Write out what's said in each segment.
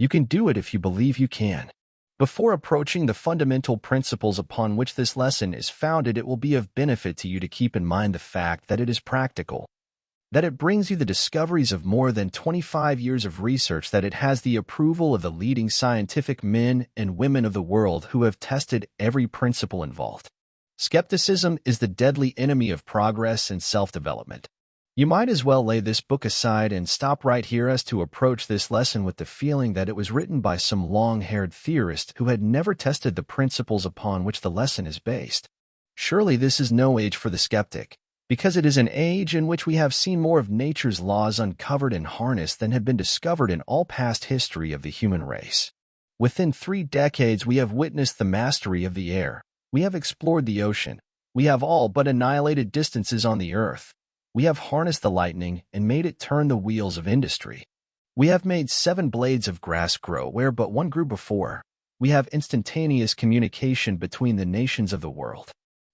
You can do it if you believe you can. Before approaching the fundamental principles upon which this lesson is founded, it will be of benefit to you to keep in mind the fact that it is practical, that it brings you the discoveries of more than 25 years of research, that it has the approval of the leading scientific men and women of the world who have tested every principle involved. Skepticism is the deadly enemy of progress and self-development. You might as well lay this book aside and stop right here as to approach this lesson with the feeling that it was written by some long-haired theorist who had never tested the principles upon which the lesson is based. Surely this is no age for the skeptic, because it is an age in which we have seen more of nature's laws uncovered and harnessed than had been discovered in all past history of the human race. Within 3 decades we have witnessed the mastery of the air. We have explored the ocean. We have all but annihilated distances on the earth. We have harnessed the lightning and made it turn the wheels of industry. We have made 7 blades of grass grow where but one grew before. We have instantaneous communication between the nations of the world.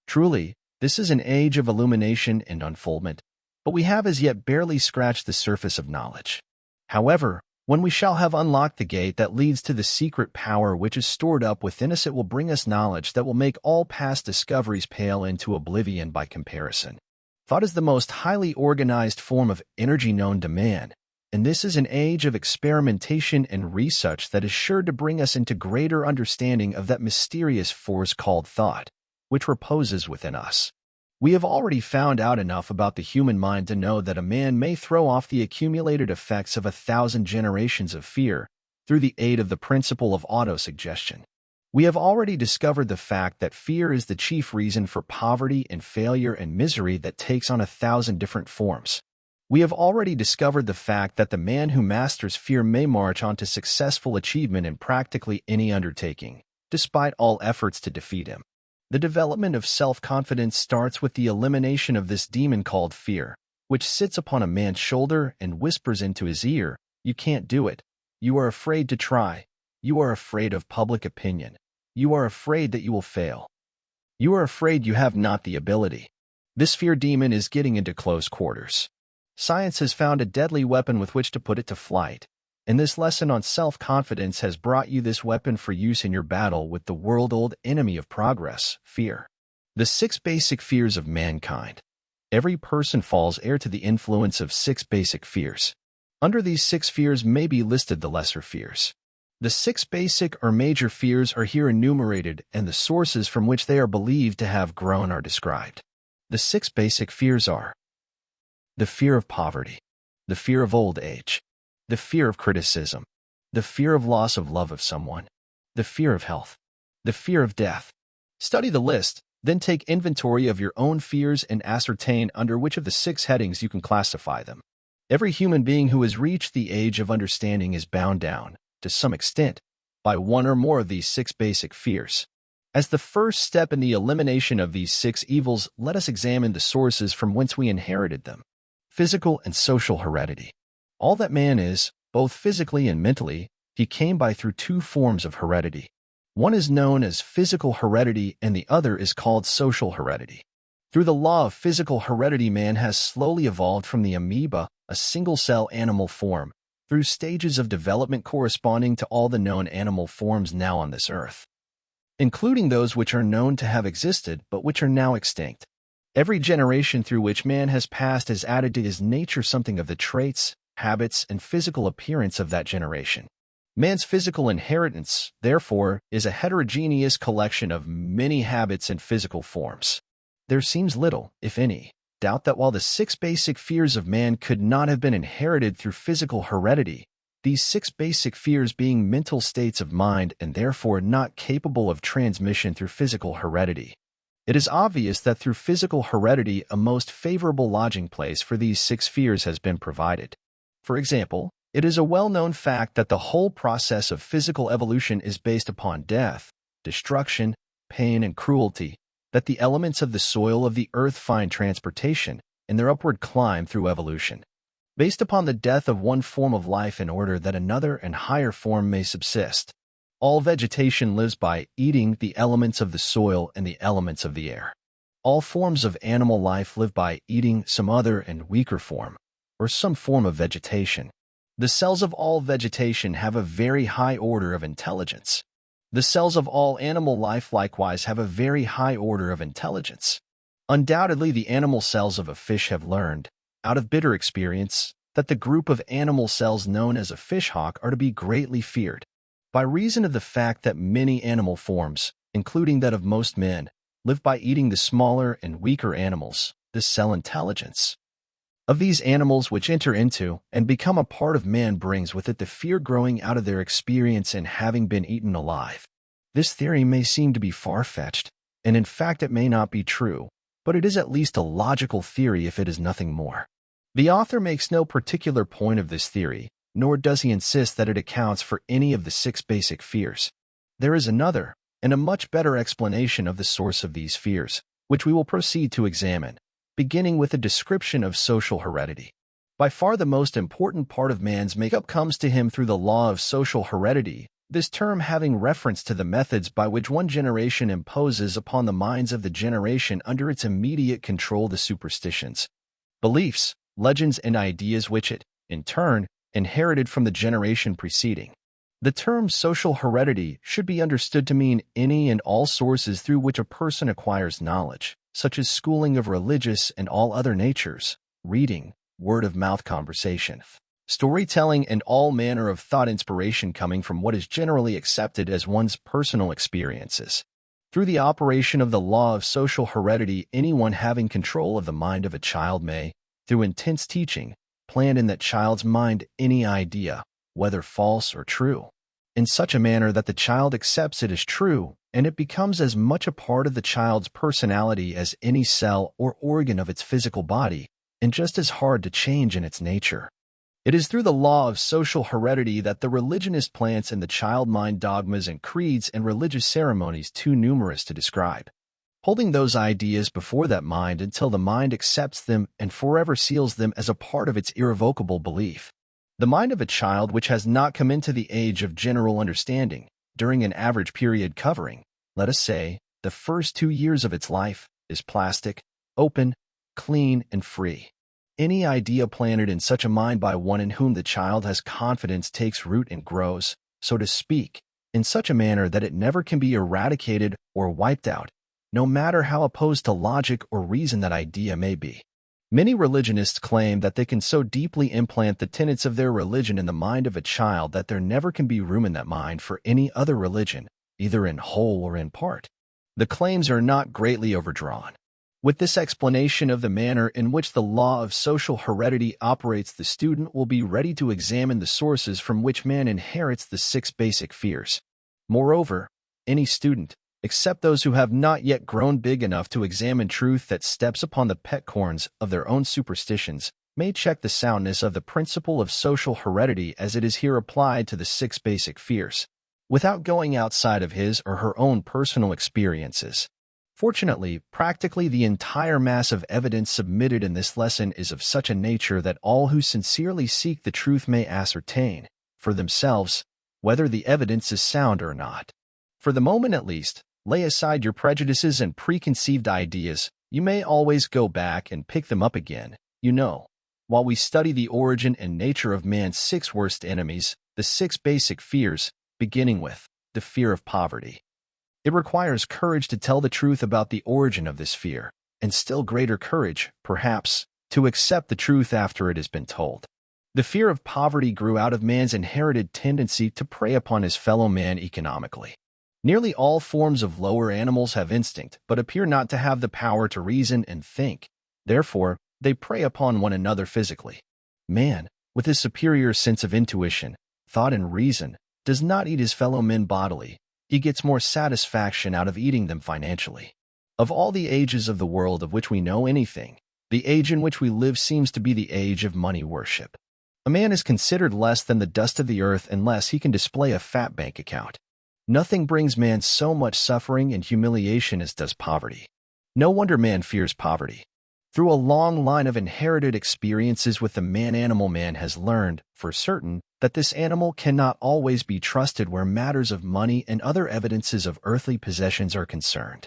Truly, this is an age of illumination and unfoldment, but we have as yet barely scratched the surface of knowledge. However, when we shall have unlocked the gate that leads to the secret power which is stored up within us, it will bring us knowledge that will make all past discoveries pale into oblivion by comparison. Thought is the most highly organized form of energy known to man, and this is an age of experimentation and research that is sure to bring us into greater understanding of that mysterious force called thought, which reposes within us. We have already found out enough about the human mind to know that a man may throw off the accumulated effects of 1,000 generations of fear through the aid of the principle of autosuggestion. We have already discovered the fact that fear is the chief reason for poverty and failure and misery that takes on 1,000 different forms. We have already discovered the fact that the man who masters fear may march on to successful achievement in practically any undertaking, despite all efforts to defeat him. The development of self-confidence starts with the elimination of this demon called fear, which sits upon a man's shoulder and whispers into his ear, "You can't do it. You are afraid to try. You are afraid of public opinion. You are afraid that you will fail. You are afraid you have not the ability." This fear demon is getting into close quarters. Science has found a deadly weapon with which to put it to flight, and this lesson on self-confidence has brought you this weapon for use in your battle with the world-old enemy of progress, fear. The 6 basic fears of mankind. Every person falls heir to the influence of 6 basic fears. Under these 6 fears may be listed the lesser fears. The 6 basic or major fears are here enumerated, and the sources from which they are believed to have grown are described. The 6 basic fears are: the fear of poverty, the fear of old age, the fear of criticism, the fear of loss of love of someone, the fear of health, the fear of death. Study the list, then take inventory of your own fears and ascertain under which of the 6 headings you can classify them. Every human being who has reached the age of understanding is bound down, to some extent, by one or more of these 6 basic fears. As the first step in the elimination of these 6 evils, let us examine the sources from whence we inherited them. Physical and social heredity. All that man is, both physically and mentally, he came by through 2 forms of heredity. One is known as physical heredity and the other is called social heredity. Through the law of physical heredity, man has slowly evolved from the amoeba, a single-cell animal form, through stages of development corresponding to all the known animal forms now on this earth, including those which are known to have existed but which are now extinct. Every generation through which man has passed has added to his nature something of the traits, habits, and physical appearance of that generation. Man's physical inheritance, therefore, is a heterogeneous collection of many habits and physical forms. There seems little, if any, doubt that while the 6 basic fears of man could not have been inherited through physical heredity, these 6 basic fears being mental states of mind and therefore not capable of transmission through physical heredity, it is obvious that through physical heredity a most favorable lodging place for these 6 fears has been provided. For example, it is a well-known fact that the whole process of physical evolution is based upon death, destruction, pain, and cruelty, that the elements of the soil of the earth find transportation in their upward climb through evolution, based upon the death of one form of life in order that another and higher form may subsist. All vegetation lives by eating the elements of the soil and the elements of the air. All forms of animal life live by eating some other and weaker form, or some form of vegetation. The cells of all vegetation have a very high order of intelligence. The cells of all animal life likewise have a very high order of intelligence. Undoubtedly, the animal cells of a fish have learned, out of bitter experience, that the group of animal cells known as a fishhawk are to be greatly feared, by reason of the fact that many animal forms, including that of most men, live by eating the smaller and weaker animals, the cell intelligence of these animals which enter into and become a part of man brings with it the fear growing out of their experience in having been eaten alive. This theory may seem to be far-fetched, and in fact it may not be true, but it is at least a logical theory if it is nothing more. The author makes no particular point of this theory, nor does he insist that it accounts for any of the 6 basic fears. There is another, and a much better explanation of the source of these fears, which we will proceed to examine, beginning with a description of social heredity. By far the most important part of man's makeup comes to him through the law of social heredity, this term having reference to the methods by which one generation imposes upon the minds of the generation under its immediate control the superstitions, beliefs, legends, and ideas which it, in turn, inherited from the generation preceding. The term social heredity should be understood to mean any and all sources through which a person acquires knowledge, such as schooling of religious and all other natures, reading, word-of-mouth conversation, storytelling, and all manner of thought inspiration coming from what is generally accepted as one's personal experiences. Through the operation of the law of social heredity, anyone having control of the mind of a child may, through intense teaching, plant in that child's mind any idea, whether false or true, in such a manner that the child accepts it as true, and it becomes as much a part of the child's personality as any cell or organ of its physical body, and just as hard to change in its nature. It is through the law of social heredity that the religionist plants in the child mind dogmas and creeds and religious ceremonies too numerous to describe, holding those ideas before that mind until the mind accepts them and forever seals them as a part of its irrevocable belief. The mind of a child which has not come into the age of general understanding, during an average period covering, let us say, the first 2 years of its life, is plastic, open, clean, and free. Any idea planted in such a mind by one in whom the child has confidence takes root and grows, so to speak, in such a manner that it never can be eradicated or wiped out, no matter how opposed to logic or reason that idea may be. Many religionists claim that they can so deeply implant the tenets of their religion in the mind of a child that there never can be room in that mind for any other religion, either in whole or in part. The claims are not greatly overdrawn. With this explanation of the manner in which the law of social heredity operates, the student will be ready to examine the sources from which man inherits the 6 basic fears. Moreover, any student, except those who have not yet grown big enough to examine truth that steps upon the peccorns of their own superstitions, may check the soundness of the principle of social heredity as it is here applied to the 6 basic fears, without going outside of his or her own personal experiences. Fortunately, practically the entire mass of evidence submitted in this lesson is of such a nature that all who sincerely seek the truth may ascertain, for themselves, whether the evidence is sound or not. For the moment at least, lay aside your prejudices and preconceived ideas. You may always go back and pick them up again, while we study the origin and nature of man's 6 worst enemies, the 6 basic fears, beginning with the fear of poverty. It requires courage to tell the truth about the origin of this fear, and still greater courage, perhaps, to accept the truth after it has been told. The fear of poverty grew out of man's inherited tendency to prey upon his fellow man economically. Nearly all forms of lower animals have instinct, but appear not to have the power to reason and think. Therefore, they prey upon one another physically. Man, with his superior sense of intuition, thought, and reason, does not eat his fellow men bodily. He gets more satisfaction out of eating them financially. Of all the ages of the world of which we know anything, the age in which we live seems to be the age of money worship. A man is considered less than the dust of the earth unless he can display a fat bank account. Nothing brings man so much suffering and humiliation as does poverty. No wonder man fears poverty. Through a long line of inherited experiences with the man-animal, man has learned, for certain, that this animal cannot always be trusted where matters of money and other evidences of earthly possessions are concerned.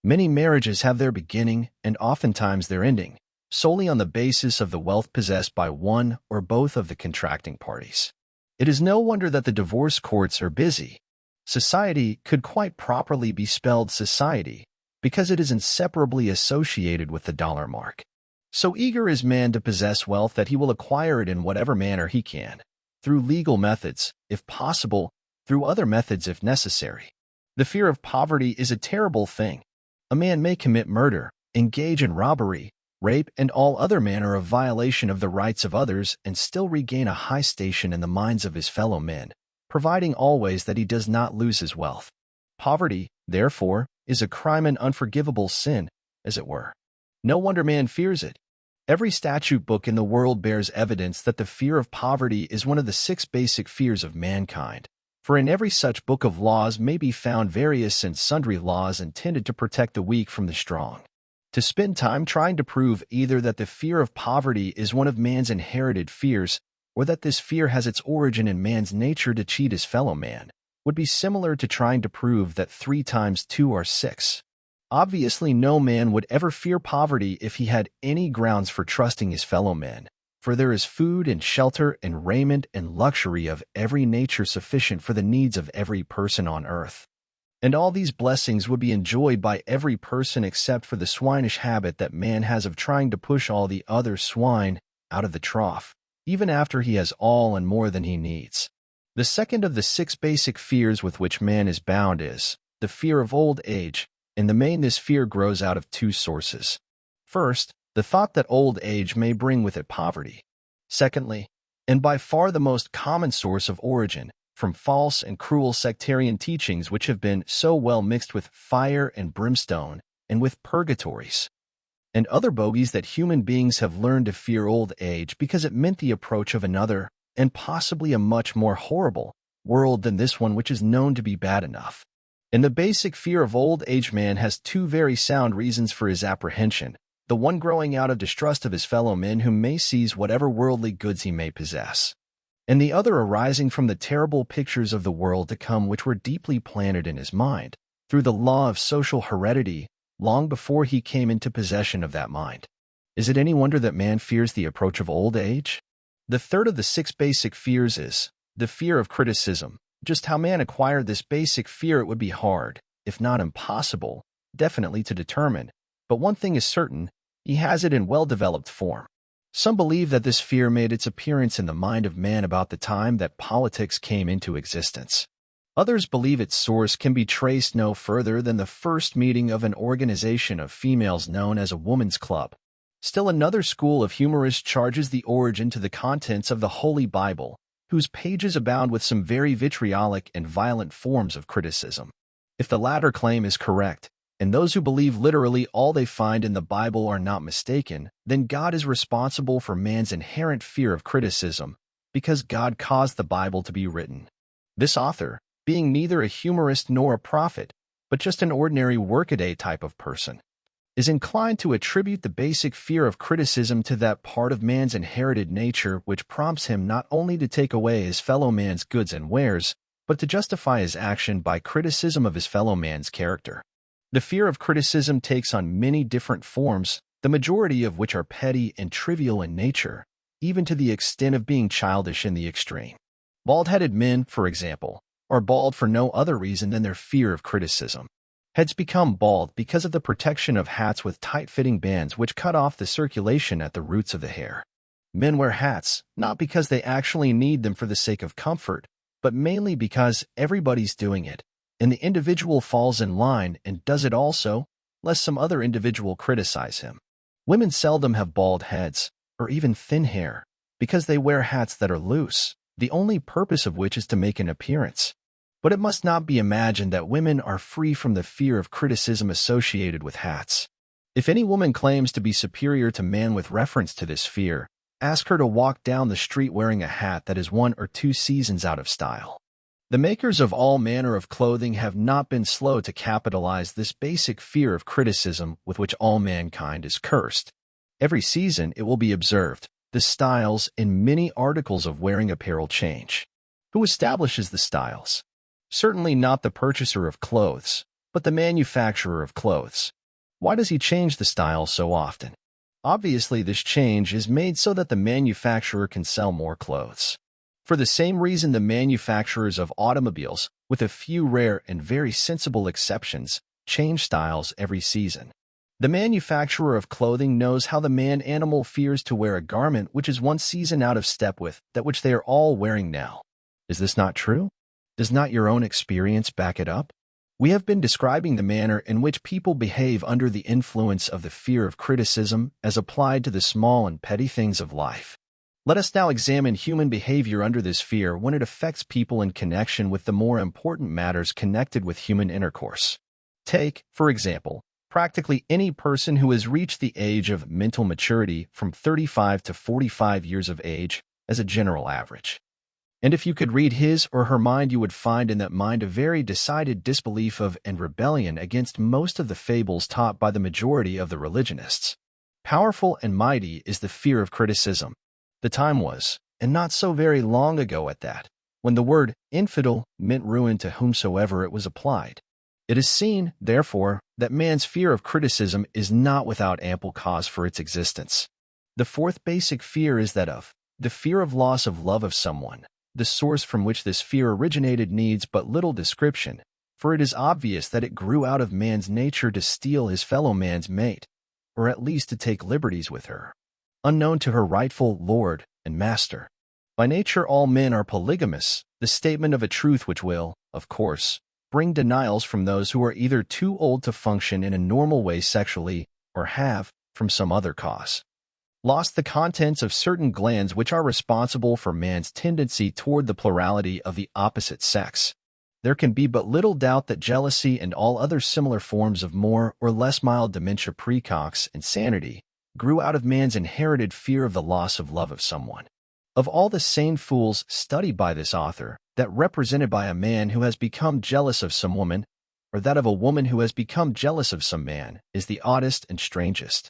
Many marriages have their beginning and oftentimes their ending, solely on the basis of the wealth possessed by one or both of the contracting parties. It is no wonder that the divorce courts are busy. Society could quite properly be spelled society, because it is inseparably associated with the dollar mark. So eager is man to possess wealth that he will acquire it in whatever manner he can, through legal methods, if possible, through other methods if necessary. The fear of poverty is a terrible thing. A man may commit murder, engage in robbery, rape, and all other manner of violation of the rights of others and still regain a high station in the minds of his fellow men, providing always that he does not lose his wealth. Poverty, therefore, is a crime and unforgivable sin, as it were. No wonder man fears it. Every statute book in the world bears evidence that the fear of poverty is one of the 6 basic fears of mankind, for in every such book of laws may be found various and sundry laws intended to protect the weak from the strong. To spend time trying to prove either that the fear of poverty is one of man's inherited fears, or that this fear has its origin in man's nature to cheat his fellow man, would be similar to trying to prove that 3 times 2 are 6. Obviously, no man would ever fear poverty if he had any grounds for trusting his fellow men, for there is food and shelter and raiment and luxury of every nature sufficient for the needs of every person on earth. And all these blessings would be enjoyed by every person except for the swinish habit that man has of trying to push all the other swine out of the trough, even after he has all and more than he needs. The second of the 6 basic fears with which man is bound is the fear of old age. In the main, this fear grows out of 2 sources. First, the thought that old age may bring with it poverty. Secondly, and by far the most common source of origin, from false and cruel sectarian teachings which have been so well mixed with fire and brimstone and with purgatories and other bogies that human beings have learned to fear old age because it meant the approach of another, and possibly a much more horrible, world than this one which is known to be bad enough. And the basic fear of old age man has 2 very sound reasons for his apprehension, the one growing out of distrust of his fellow men who may seize whatever worldly goods he may possess, and the other arising from the terrible pictures of the world to come which were deeply planted in his mind, through the law of social heredity, long before he came into possession of that mind. Is it any wonder that man fears the approach of old age? The third of the 6 basic fears is the fear of criticism. Just how man acquired this basic fear it would be hard, if not impossible, definitely to determine, but one thing is certain, he has it in well-developed form. Some believe that this fear made its appearance in the mind of man about the time that politics came into existence. Others believe its source can be traced no further than the first meeting of an organization of females known as a woman's club. Still another school of humorists charges the origin to the contents of the Holy Bible, whose pages abound with some very vitriolic and violent forms of criticism. If the latter claim is correct, and those who believe literally all they find in the Bible are not mistaken, then God is responsible for man's inherent fear of criticism, because God caused the Bible to be written. This author, being neither a humorist nor a prophet, but just an ordinary workaday type of person, is inclined to attribute the basic fear of criticism to that part of man's inherited nature which prompts him not only to take away his fellow man's goods and wares, but to justify his action by criticism of his fellow man's character. The fear of criticism takes on many different forms, the majority of which are petty and trivial in nature, even to the extent of being childish in the extreme. Bald-headed men, for example, are bald for no other reason than their fear of criticism. Heads become bald because of the protection of hats with tight-fitting bands which cut off the circulation at the roots of the hair. Men wear hats, not because they actually need them for the sake of comfort, but mainly because everybody's doing it, and the individual falls in line and does it also, lest some other individual criticize him. Women seldom have bald heads, or even thin hair, because they wear hats that are loose, the only purpose of which is to make an appearance. But it must not be imagined that women are free from the fear of criticism associated with hats. If any woman claims to be superior to man with reference to this fear, ask her to walk down the street wearing a hat that is 1 or 2 seasons out of style. The makers of all manner of clothing have not been slow to capitalize this basic fear of criticism with which all mankind is cursed. Every season, it will be observed, the styles in many articles of wearing apparel change. Who establishes the styles? Certainly not the purchaser of clothes, but the manufacturer of clothes. Why does he change the style so often? Obviously, this change is made so that the manufacturer can sell more clothes. For the same reason, the manufacturers of automobiles, with a few rare and very sensible exceptions, change styles every season. The manufacturer of clothing knows how the man-animal fears to wear a garment which is one season out of step with that which they are all wearing now. Is this not true? Does not your own experience back it up? We have been describing the manner in which people behave under the influence of the fear of criticism as applied to the small and petty things of life. Let us now examine human behavior under this fear when it affects people in connection with the more important matters connected with human intercourse. Take, for example, practically any person who has reached the age of mental maturity from 35 to 45 years of age as a general average. And if you could read his or her mind, you would find in that mind a very decided disbelief of and rebellion against most of the fables taught by the majority of the religionists. Powerful and mighty is the fear of criticism. The time was, and not so very long ago at that, when the word infidel meant ruin to whomsoever it was applied. It is seen, therefore, that man's fear of criticism is not without ample cause for its existence. The fourth basic fear is that of the fear of loss of love of someone. The source from which this fear originated needs but little description, for it is obvious that it grew out of man's nature to steal his fellow man's mate, or at least to take liberties with her, unknown to her rightful lord and master. By nature all men are polygamous, the statement of a truth which will, of course, bring denials from those who are either too old to function in a normal way sexually or have, from some other cause, lost the contents of certain glands which are responsible for man's tendency toward the plurality of the opposite sex. There can be but little doubt that jealousy and all other similar forms of more or less mild dementia precox insanity grew out of man's inherited fear of the loss of love of someone. Of all the sane fools studied by this author, that represented by a man who has become jealous of some woman, or that of a woman who has become jealous of some man, is the oddest and strangest.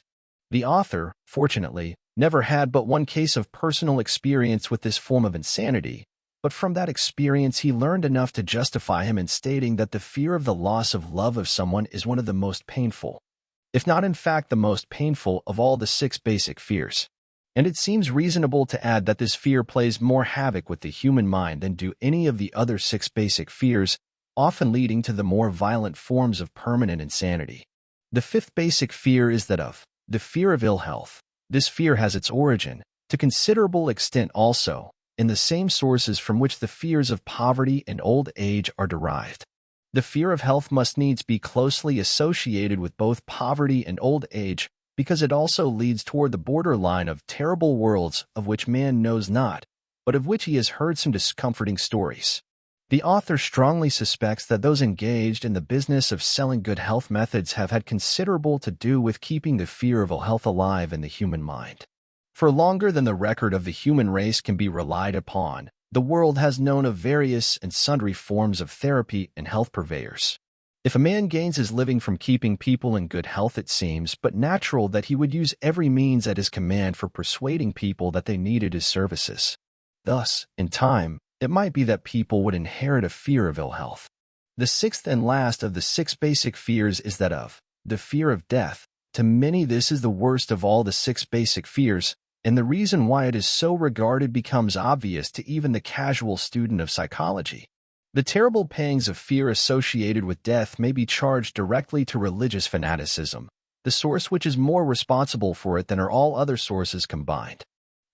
The author, fortunately, never had but one case of personal experience with this form of insanity, but from that experience he learned enough to justify him in stating that the fear of the loss of love of someone is one of the most painful, if not in fact the most painful of all the 6 basic fears. And it seems reasonable to add that this fear plays more havoc with the human mind than do any of the other 6 basic fears, often leading to the more violent forms of permanent insanity. The 5th basic fear is that of the fear of ill health. This fear has its origin, to considerable extent also, in the same sources from which the fears of poverty and old age are derived. The fear of health must needs be closely associated with both poverty and old age, because it also leads toward the borderline of terrible worlds of which man knows not, but of which he has heard some discomforting stories. The author strongly suspects that those engaged in the business of selling good health methods have had considerable to do with keeping the fear of ill health alive in the human mind. For longer than the record of the human race can be relied upon, the world has known of various and sundry forms of therapy and health purveyors. If a man gains his living from keeping people in good health, it seems but natural that he would use every means at his command for persuading people that they needed his services. Thus, in time, it might be that people would inherit a fear of ill health. The 6th and last of the 6 basic fears is that of the fear of death. To many, this is the worst of all the 6 basic fears, and the reason why it is so regarded becomes obvious to even the casual student of psychology. The terrible pangs of fear associated with death may be charged directly to religious fanaticism, the source which is more responsible for it than are all other sources combined.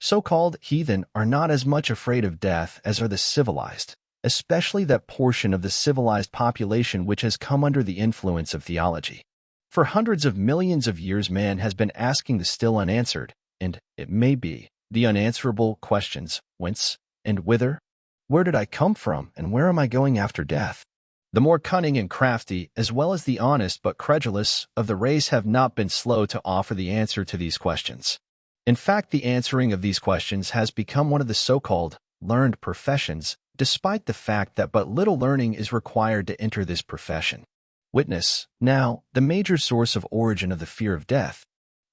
So-called heathen are not as much afraid of death as are the civilized, especially that portion of the civilized population which has come under the influence of theology. For hundreds of millions of years man has been asking the still unanswered, and, it may be, the unanswerable questions: whence and whither? Where did I come from, and where am I going after death? The more cunning and crafty, as well as the honest but credulous, of the race have not been slow to offer the answer to these questions. In fact, the answering of these questions has become one of the so-called learned professions, despite the fact that but little learning is required to enter this profession. Witness, now, the major source of origin of the fear of death.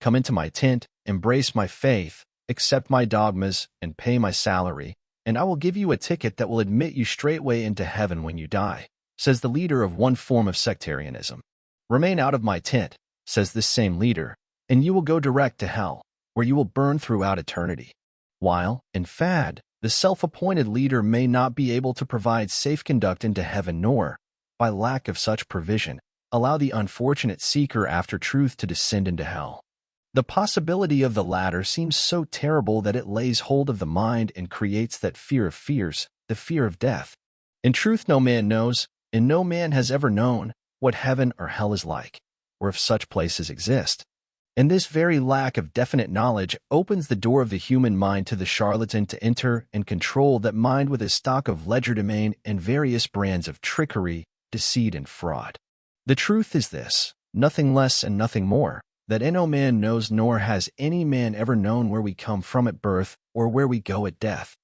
Come into my tent, embrace my faith, accept my dogmas, and pay my salary, and I will give you a ticket that will admit you straightway into heaven when you die, says the leader of one form of sectarianism. Remain out of my tent, says this same leader, and you will go direct to hell, where you will burn throughout eternity. While, in fact, the self-appointed leader may not be able to provide safe conduct into heaven nor, by lack of such provision, allow the unfortunate seeker after truth to descend into hell. The possibility of the latter seems so terrible that it lays hold of the mind and creates that fear of fears, the fear of death. In truth, no man knows, and no man has ever known, what heaven or hell is like, or if such places exist. And this very lack of definite knowledge opens the door of the human mind to the charlatan to enter and control that mind with a stock of legerdemain and various brands of trickery, deceit, and fraud. The truth is this, nothing less and nothing more, that no man knows nor has any man ever known where we come from at birth or where we go at death.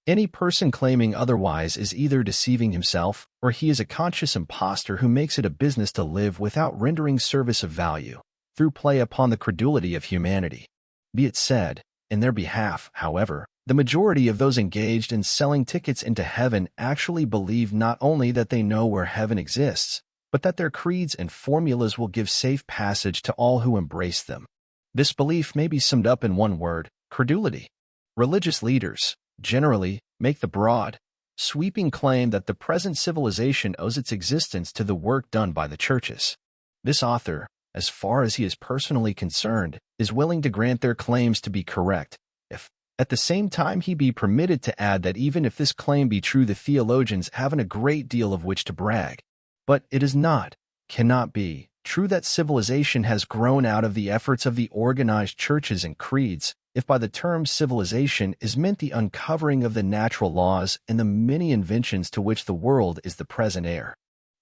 Any person claiming otherwise is either deceiving himself or he is a conscious impostor who makes it a business to live without rendering service of value, through play upon the credulity of humanity. Be it said, in their behalf, however, the majority of those engaged in selling tickets into heaven actually believe not only that they know where heaven exists, but that their creeds and formulas will give safe passage to all who embrace them. This belief may be summed up in one word: credulity. Religious leaders, generally, make the broad, sweeping claim that the present civilization owes its existence to the work done by the churches. This author, as far as he is personally concerned, is willing to grant their claims to be correct, if, at the same time, he be permitted to add that even if this claim be true, the theologians haven't a great deal of which to brag. But it is not, cannot be, true that civilization has grown out of the efforts of the organized churches and creeds, if by the term civilization is meant the uncovering of the natural laws and the many inventions to which the world is the present heir.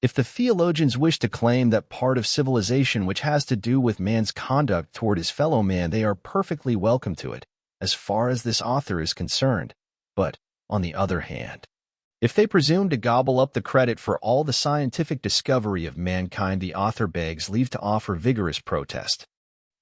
If the theologians wish to claim that part of civilization which has to do with man's conduct toward his fellow man, they are perfectly welcome to it, as far as this author is concerned. But, on the other hand, if they presume to gobble up the credit for all the scientific discovery of mankind, the author begs leave to offer vigorous protest.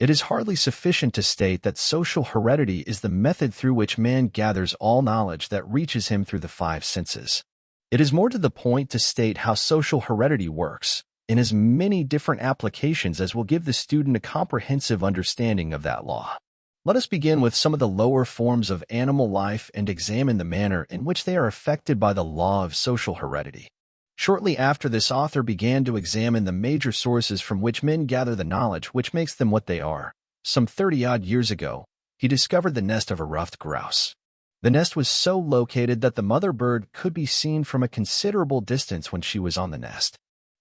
It is hardly sufficient to state that social heredity is the method through which man gathers all knowledge that reaches him through the five senses. It is more to the point to state how social heredity works, in as many different applications as will give the student a comprehensive understanding of that law. Let us begin with some of the lower forms of animal life and examine the manner in which they are affected by the law of social heredity. Shortly after, this author began to examine the major sources from which men gather the knowledge which makes them what they are. Some 30-odd years ago, he discovered the nest of a ruffed grouse. The nest was so located that the mother bird could be seen from a considerable distance when she was on the nest.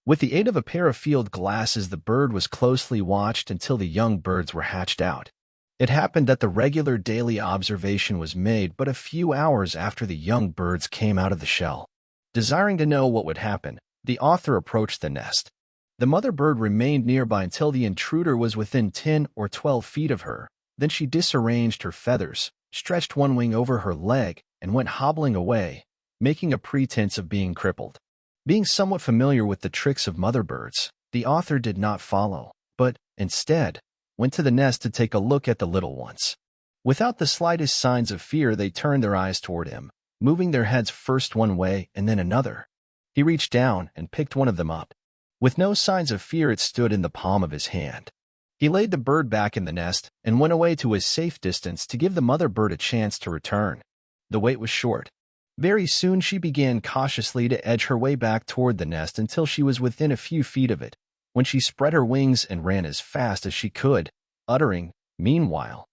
With the aid of a pair of field glasses, the bird was closely watched until the young birds were hatched out. It happened that the regular daily observation was made but a few hours after the young birds came out of the shell. Desiring to know what would happen, the author approached the nest. The mother bird remained nearby until the intruder was within 10 or 12 feet of her. Then she disarranged her feathers, stretched one wing over her leg, and went hobbling away, making a pretense of being crippled. Being somewhat familiar with the tricks of mother birds, the author did not follow, but, instead, went to the nest to take a look at the little ones. Without the slightest signs of fear, they turned their eyes toward him, moving their heads first one way and then another. He reached down and picked one of them up. With no signs of fear, it stood in the palm of his hand. He laid the bird back in the nest and went away to a safe distance to give the mother bird a chance to return. The wait was short. Very soon she began cautiously to edge her way back toward the nest until she was within a few feet of it, when she spread her wings and ran as fast as she could, uttering, meanwhile,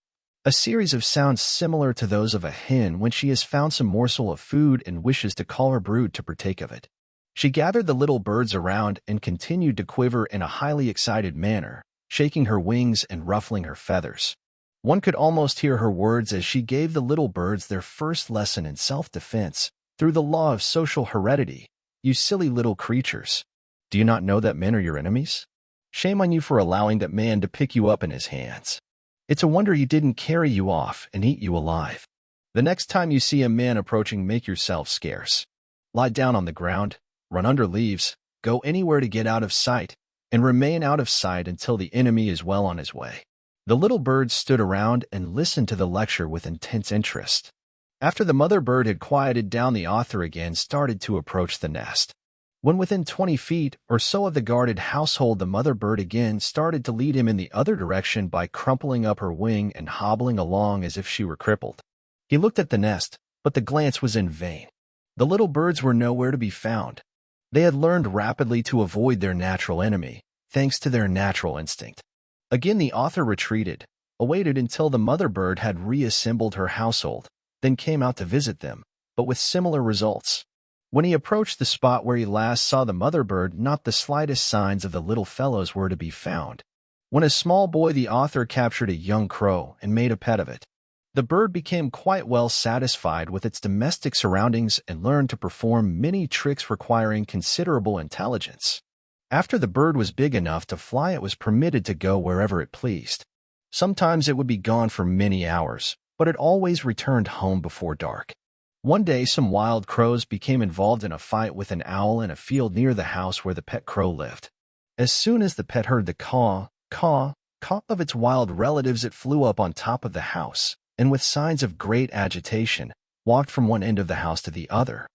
a series of sounds similar to those of a hen when she has found some morsel of food and wishes to call her brood to partake of it. She gathered the little birds around and continued to quiver in a highly excited manner, shaking her wings and ruffling her feathers. One could almost hear her words as she gave the little birds their first lesson in self-defense through the law of social heredity. You silly little creatures. Do you not know that men are your enemies? Shame on you for allowing that man to pick you up in his hands. It's a wonder he didn't carry you off and eat you alive. The next time you see a man approaching, make yourself scarce. Lie down on the ground, run under leaves, go anywhere to get out of sight, and remain out of sight until the enemy is well on his way. The little birds stood around and listened to the lecture with intense interest. After the mother bird had quieted down, the author again started to approach the nest. When within 20 feet or so of the guarded household, the mother bird again started to lead him in the other direction by crumpling up her wing and hobbling along as if she were crippled. He looked at the nest, but the glance was in vain. The little birds were nowhere to be found. They had learned rapidly to avoid their natural enemy, thanks to their natural instinct. Again the author retreated, awaited until the mother bird had reassembled her household, then came out to visit them, but with similar results. When he approached the spot where he last saw the mother bird, not the slightest signs of the little fellows were to be found. When a small boy, the author captured a young crow and made a pet of it. The bird became quite well satisfied with its domestic surroundings and learned to perform many tricks requiring considerable intelligence. After the bird was big enough to fly, it was permitted to go wherever it pleased. Sometimes it would be gone for many hours, but it always returned home before dark. One day, some wild crows became involved in a fight with an owl in a field near the house where the pet crow lived. As soon as the pet heard the caw, caw, caw of its wild relatives, it flew up on top of the house, and with signs of great agitation, walked from one end of the house to the other.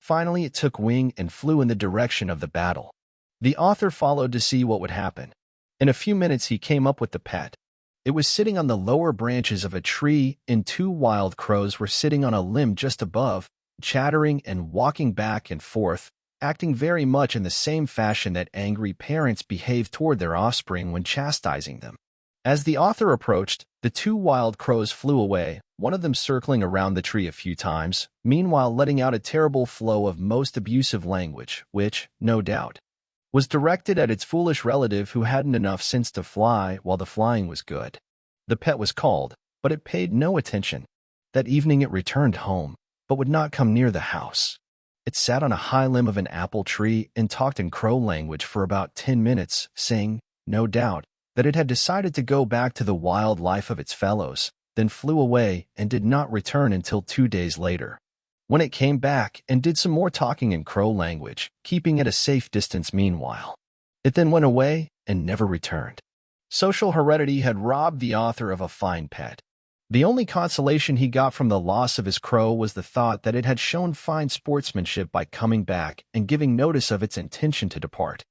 Finally, it took wing and flew in the direction of the battle. The author followed to see what would happen. In a few minutes, he came up with the pet. It was sitting on the lower branches of a tree, and two wild crows were sitting on a limb just above, chattering and walking back and forth, acting very much in the same fashion that angry parents behave toward their offspring when chastising them. As the author approached, the two wild crows flew away, one of them circling around the tree a few times, meanwhile letting out a terrible flow of most abusive language, which, no doubt, was directed at its foolish relative who hadn't enough sense to fly while the flying was good. The pet was called, but it paid no attention. That evening it returned home, but would not come near the house. It sat on a high limb of an apple tree and talked in crow language for about 10 minutes, saying, no doubt, that it had decided to go back to the wild life of its fellows, then flew away and did not return until 2 days later, when it came back and did some more talking in crow language, keeping at a safe distance meanwhile. It then went away and never returned. Social heredity had robbed the author of a fine pet. The only consolation he got from the loss of his crow was the thought that it had shown fine sportsmanship by coming back and giving notice of its intention to depart.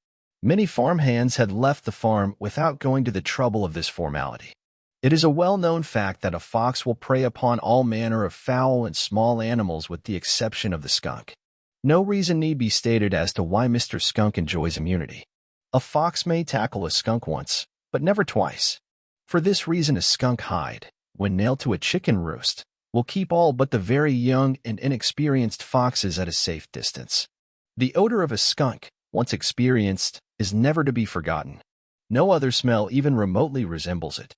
Many farmhands had left the farm without going to the trouble of this formality. It is a well-known fact that a fox will prey upon all manner of fowl and small animals with the exception of the skunk. No reason need be stated as to why Mr. Skunk enjoys immunity. A fox may tackle a skunk once, but never twice. For this reason, a skunk hide, when nailed to a chicken roost, will keep all but the very young and inexperienced foxes at a safe distance. The odor of a skunk, once experienced, is never to be forgotten. No other smell even remotely resembles it.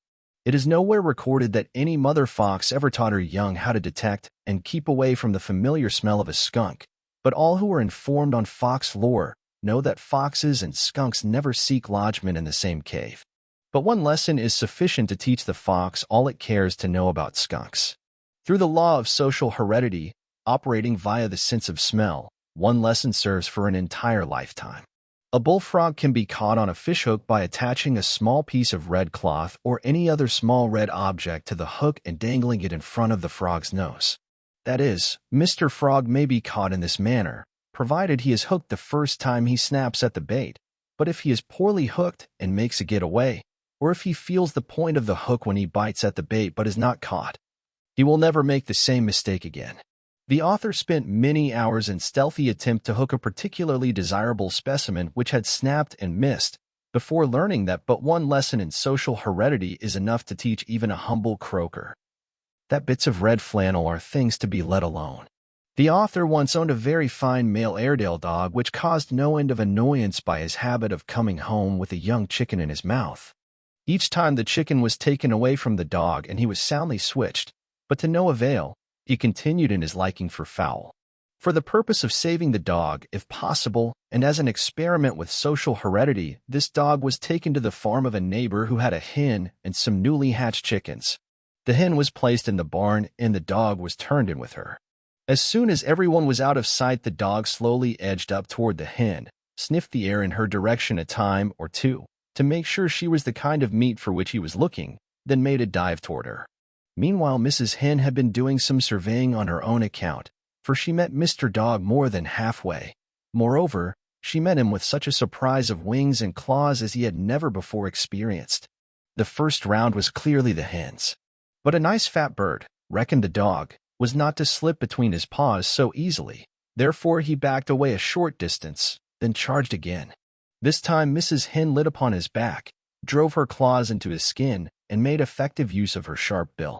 It is nowhere recorded that any mother fox ever taught her young how to detect and keep away from the familiar smell of a skunk, but all who are informed on fox lore know that foxes and skunks never seek lodgment in the same cave. But one lesson is sufficient to teach the fox all it cares to know about skunks. Through the law of social heredity, operating via the sense of smell, one lesson serves for an entire lifetime. A bullfrog can be caught on a fishhook by attaching a small piece of red cloth or any other small red object to the hook and dangling it in front of the frog's nose. That is, Mr. Frog may be caught in this manner, provided he is hooked the first time he snaps at the bait, but if he is poorly hooked and makes a getaway, or if he feels the point of the hook when he bites at the bait but is not caught, he will never make the same mistake again. The author spent many hours in stealthy attempt to hook a particularly desirable specimen which had snapped and missed, before learning that but one lesson in social heredity is enough to teach even a humble croaker: that bits of red flannel are things to be let alone. The author once owned a very fine male Airedale dog which caused no end of annoyance by his habit of coming home with a young chicken in his mouth. Each time the chicken was taken away from the dog and he was soundly switched, but to no avail. He continued in his liking for fowl. For the purpose of saving the dog, if possible, and as an experiment with social heredity, this dog was taken to the farm of a neighbor who had a hen and some newly hatched chickens. The hen was placed in the barn and the dog was turned in with her. As soon as everyone was out of sight, the dog slowly edged up toward the hen, sniffed the air in her direction a time or two, to make sure she was the kind of meat for which he was looking, then made a dive toward her. Meanwhile, Mrs. Hen had been doing some surveying on her own account, for she met Mr. Dog more than halfway. Moreover, she met him with such a surprise of wings and claws as he had never before experienced. The first round was clearly the hen's. But a nice fat bird, reckoned the dog, was not to slip between his paws so easily. Therefore he backed away a short distance, then charged again. This time Mrs. Hen lit upon his back, drove her claws into his skin, and made effective use of her sharp bill.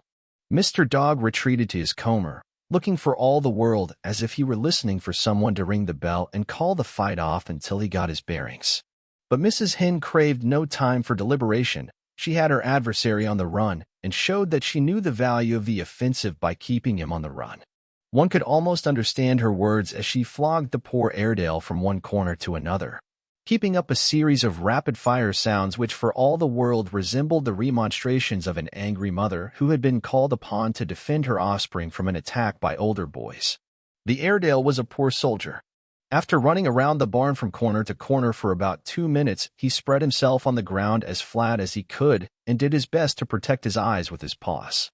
Mr. Dog retreated to his comber, looking for all the world as if he were listening for someone to ring the bell and call the fight off until he got his bearings. But Mrs. Hen craved no time for deliberation. She had her adversary on the run and showed that she knew the value of the offensive by keeping him on the run. One could almost understand her words as she flogged the poor Airedale from one corner to another, keeping up a series of rapid-fire sounds which for all the world resembled the remonstrations of an angry mother who had been called upon to defend her offspring from an attack by older boys. The Airedale was a poor soldier. After running around the barn from corner to corner for about 2 minutes, he spread himself on the ground as flat as he could and did his best to protect his eyes with his paws.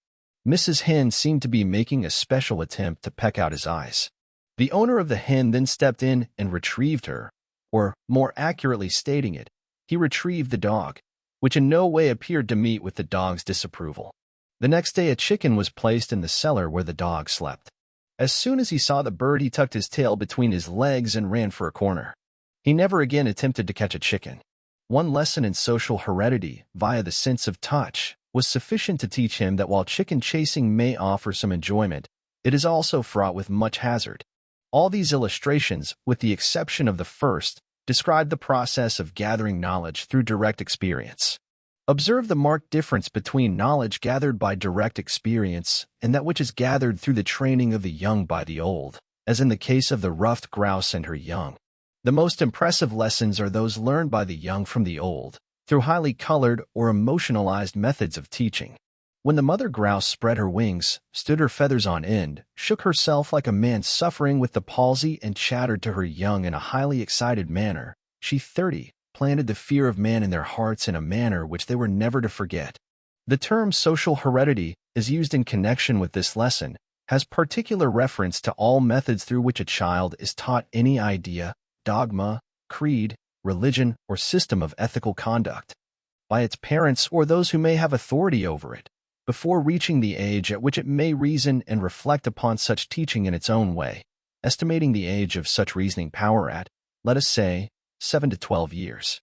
Mrs. Hen seemed to be making a special attempt to peck out his eyes. The owner of the hen then stepped in and retrieved her, or, more accurately stating it, he retrieved the dog, which in no way appeared to meet with the dog's disapproval. The next day a chicken was placed in the cellar where the dog slept. As soon as he saw the bird, he tucked his tail between his legs and ran for a corner. He never again attempted to catch a chicken. One lesson in social heredity, via the sense of touch, was sufficient to teach him that while chicken chasing may offer some enjoyment, it is also fraught with much hazard. All these illustrations, with the exception of the first, describe the process of gathering knowledge through direct experience. Observe the marked difference between knowledge gathered by direct experience and that which is gathered through the training of the young by the old, as in the case of the ruffed grouse and her young. The most impressive lessons are those learned by the young from the old, through highly colored or emotionalized methods of teaching. When the mother grouse spread her wings, stood her feathers on end, shook herself like a man suffering with the palsy, and chattered to her young in a highly excited manner, she planted the fear of man in their hearts in a manner which they were never to forget. The term social heredity is used in connection with this lesson, has particular reference to all methods through which a child is taught any idea, dogma, creed, religion, or system of ethical conduct, by its parents or those who may have authority over it, before reaching the age at which it may reason and reflect upon such teaching in its own way, estimating the age of such reasoning power at, let us say, 7 to 12 years.